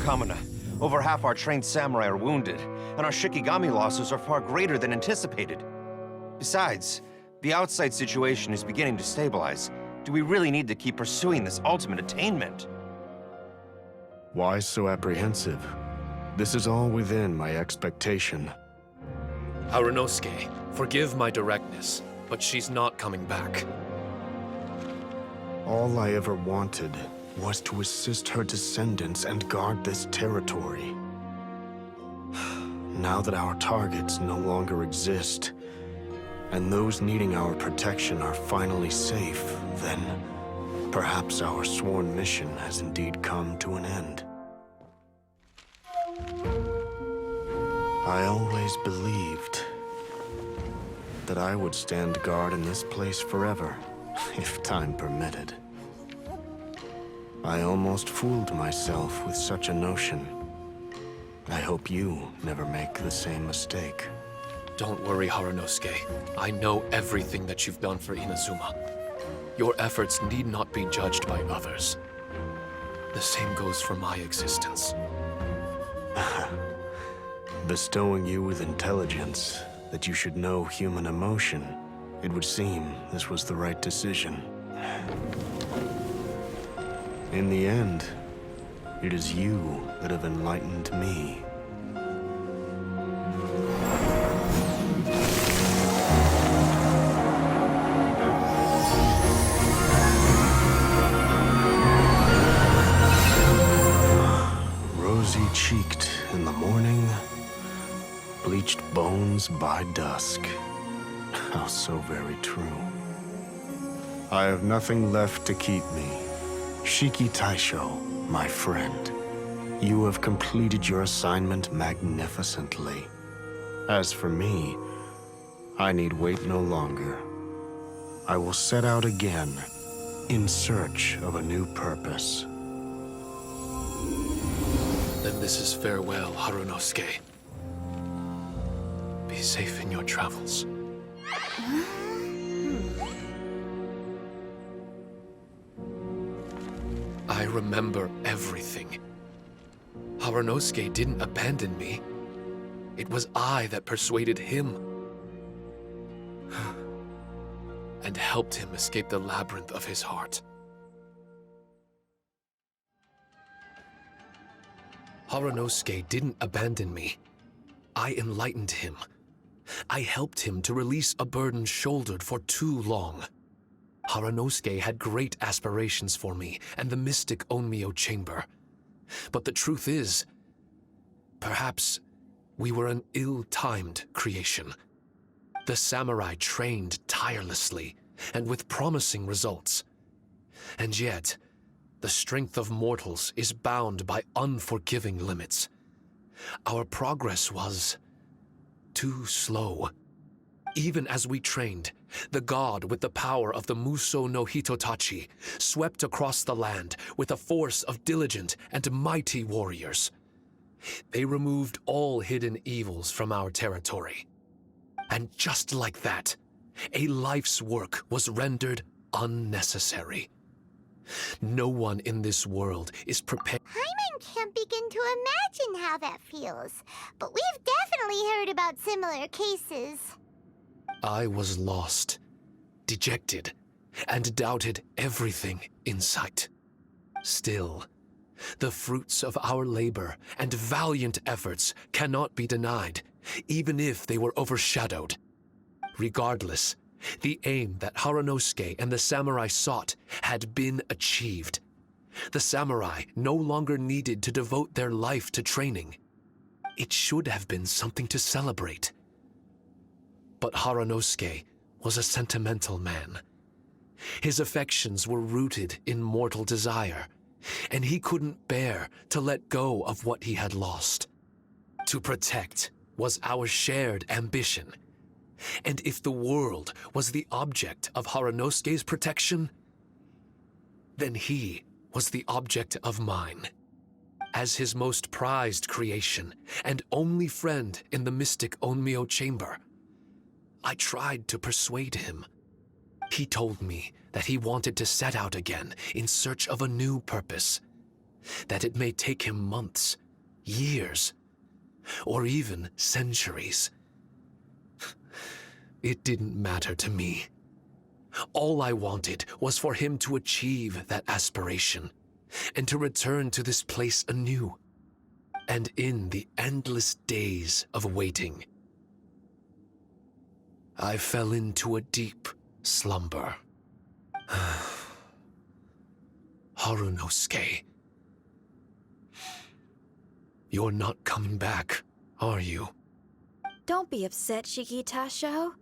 Kamina. Over half our trained samurai are wounded, and our Shikigami losses are far greater than anticipated. Besides, the outside situation is beginning to stabilize. Do we really need to keep pursuing this ultimate attainment? Why so apprehensive? This is all within my expectation. Harunosuke, forgive my directness, but she's not coming back. All I ever wanted was to assist her descendants and guard this territory. Now that our targets no longer exist, and those needing our protection are finally safe, then perhaps our sworn mission has indeed come to an end. I always believed that I would stand guard in this place forever, if time permitted. I almost fooled myself with such a notion. I hope you never make the same mistake. Don't worry, Harunosuke. I know everything that you've done for Inazuma. Your efforts need not be judged by others. The same goes for my existence. Bestowing you with intelligence, that you should know human emotion, it would seem this was the right decision. In the end, it is you that have enlightened me. Rosy-cheeked in the morning, bleached bones by dusk. How so very true. I have nothing left to keep me. Shiki Taisho, my friend, you have completed your assignment magnificently. As for me, I need wait no longer. I will set out again, in search of a new purpose. Then this is farewell, Harunosuke. Be safe in your travels. I remember everything. Harunosuke didn't abandon me. It was I that persuaded him. And helped him escape the labyrinth of his heart. Harunosuke didn't abandon me. I enlightened him. I helped him to release a burden shouldered for too long. Harunosuke had great aspirations for me and the mystic Onmyo chamber. But the truth is, perhaps we were an ill-timed creation. The samurai trained tirelessly and with promising results. And yet, the strength of mortals is bound by unforgiving limits. Our progress was too slow. Even as we trained, the god with the power of the Muso no Hitotachi swept across the land with a force of diligent and mighty warriors. They removed all hidden evils from our territory. And just like that, a life's work was rendered unnecessary. No one in this world is prepared. Paimon can't begin to imagine how that feels, but we've definitely heard about similar cases. I was lost, dejected, and doubted everything in sight. Still, the fruits of our labor and valiant efforts cannot be denied, even if they were overshadowed. Regardless, the aim that Harunosuke and the samurai sought had been achieved. The samurai no longer needed to devote their life to training. It should have been something to celebrate. But Harunosuke was a sentimental man. His affections were rooted in mortal desire, and he couldn't bear to let go of what he had lost. To protect was our shared ambition. And if the world was the object of Harunosuke's protection, then he was the object of mine. As his most prized creation and only friend in the mystic Onmyo chamber, I tried to persuade him. He told me that he wanted to set out again in search of a new purpose. that it may take him months, years, or even centuries. It didn't matter to me. All I wanted was for him to achieve that aspiration and to return to this place anew. And in the endless days of waiting, I fell into a deep slumber. Harunosuke, you're not coming back, are you? Don't be upset, Shikitasho.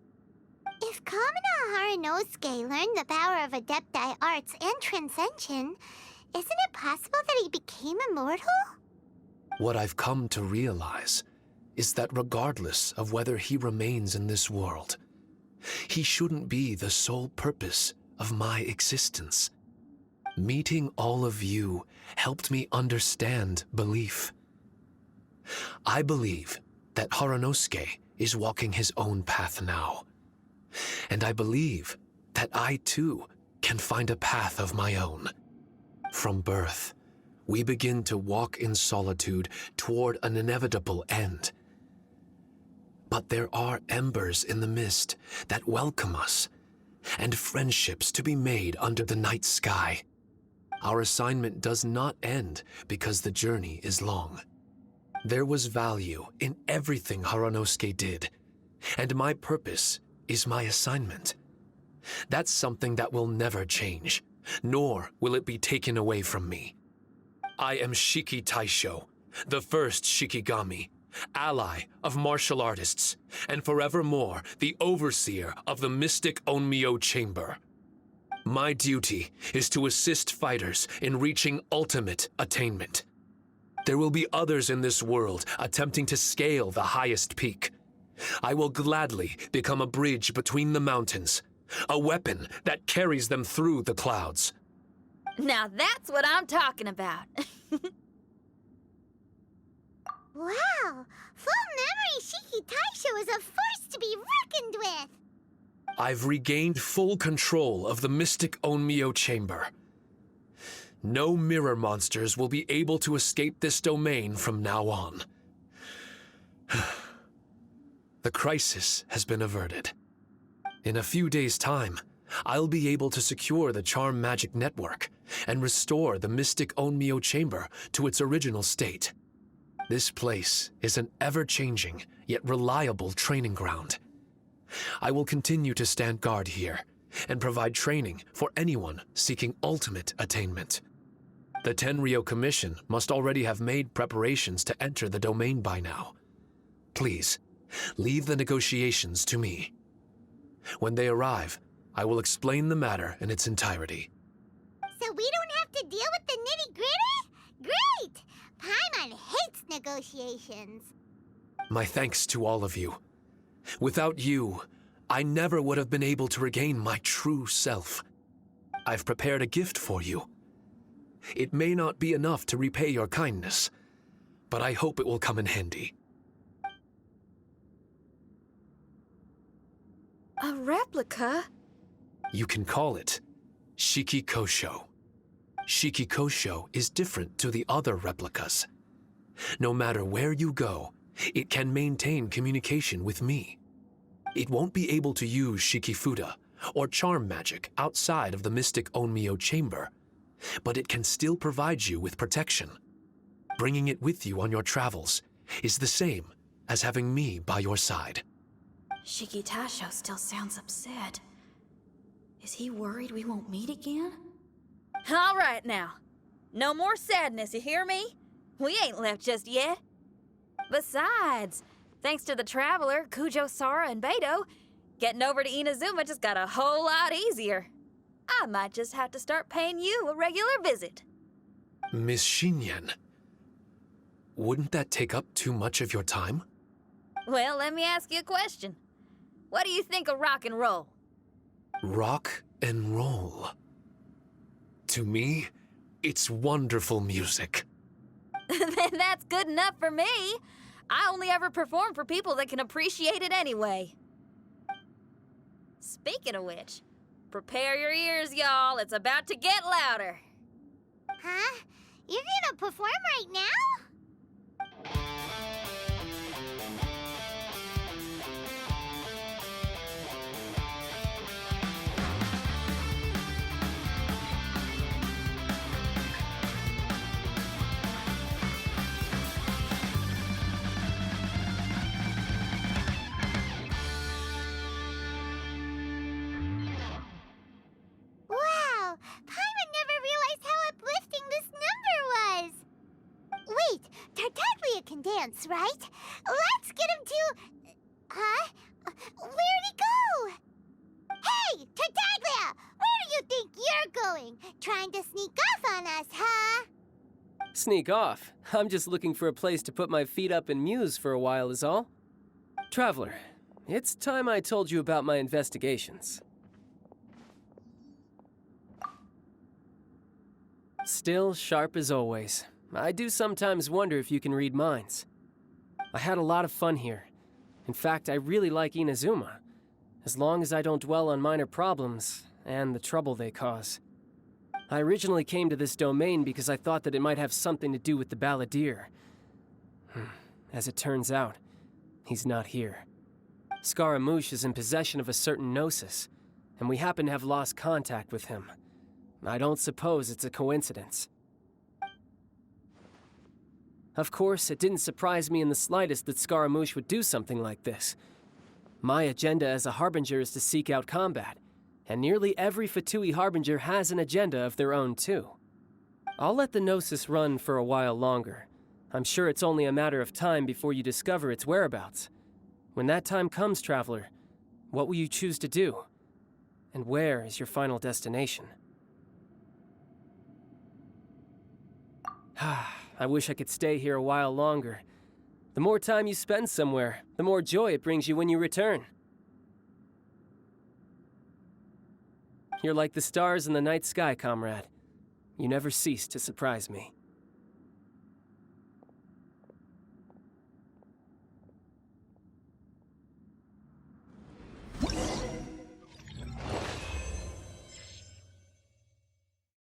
If Kamina Harunosuke learned the power of Adepti Arts and Transcension, isn't it possible that he became immortal? What I've come to realize is that regardless of whether he remains in this world, he shouldn't be the sole purpose of my existence. Meeting all of you helped me understand belief. I believe that Harunosuke is walking his own path now. And I believe that I too can find a path of my own. From birth, we begin to walk in solitude toward an inevitable end. But there are embers in the mist that welcome us, and friendships to be made under the night sky. Our assignment does not end because the journey is long. There was value in everything Harunosuke did, and my purpose is my assignment. That's something that will never change, nor will it be taken away from me. I am Shiki Taisho, the first Shikigami, ally of martial artists, and forevermore the overseer of the mystic Onmyo Chamber. My duty is to assist fighters in reaching ultimate attainment. There will be others in this world attempting to scale the highest peak. I will gladly become a bridge between the mountains, a weapon that carries them through the clouds. Now that's what I'm talking about. Wow! Full memory Shiki Taisho is a force to be reckoned with! I've regained full control of the mystic Onmyo Chamber. No mirror monsters will be able to escape this domain from now on. The crisis has been averted. In a few days' time, I'll be able to secure the charm magic network and restore the mystic Onmyo Chamber to its original state. This place is an ever-changing yet reliable training ground. I will continue to stand guard here and provide training for anyone seeking ultimate attainment. The Tenryou Commission must already have made preparations to enter the domain by now. Please, leave the negotiations to me. When they arrive, I will explain the matter in its entirety. So we don't have to deal with the nitty-gritty? Great! Paimon hates negotiations. My thanks to all of you. Without you, I never would have been able to regain my true self. I've prepared a gift for you. It may not be enough to repay your kindness, but I hope it will come in handy. A replica? You can call it Shiki Kosho. Shiki Kosho is different to the other replicas. No matter where you go, it can maintain communication with me. It won't be able to use Shikifuda or charm magic outside of the mystic Onmyo Chamber, but it can still provide you with protection. Bringing it with you on your travels is the same as having me by your side. Shikitasho still sounds upset. Is he worried we won't meet again? All right now. No more sadness, you hear me? We ain't left just yet. Besides, thanks to the Traveler, Kujo, Sara, and Beto, getting over to Inazuma just got a whole lot easier. I might just have to start paying you a regular visit. Miss Shinyan, wouldn't that take up too much of your time? Well, let me ask you a question. What do you think of rock and roll? Rock and roll. To me, it's wonderful music. Then that's good enough for me. I only ever perform for people that can appreciate it anyway. Speaking of which, prepare your ears, y'all. It's about to get louder. Huh? You're gonna perform right now? Wow! Paimon never realized how uplifting this number was! Wait, Tartaglia can dance, right? Let's get him to... Huh? Where'd he go? Hey, Tartaglia! Where do you think you're going? Trying to sneak off on us, huh? Sneak off? I'm just looking for a place to put my feet up and muse for a while is all. Traveler, it's time I told you about my investigations. Still sharp as always. I do sometimes wonder if you can read minds. I had a lot of fun here. In fact, I really like Inazuma, as long as I don't dwell on minor problems and the trouble they cause. I originally came to this domain because I thought that it might have something to do with the balladeer. As it turns out, he's not here. Scaramouche is in possession of a certain gnosis, and we happen to have lost contact with him. I don't suppose it's a coincidence. Of course, it didn't surprise me in the slightest that Scaramouche would do something like this. My agenda as a Harbinger is to seek out combat, and nearly every Fatui Harbinger has an agenda of their own too. I'll let the Gnosis run for a while longer. I'm sure it's only a matter of time before you discover its whereabouts. When that time comes, Traveler, what will you choose to do? And where is your final destination? I wish I could stay here a while longer. The more time you spend somewhere, the more joy it brings you when you return. You're like the stars in the night sky, comrade. You never cease to surprise me.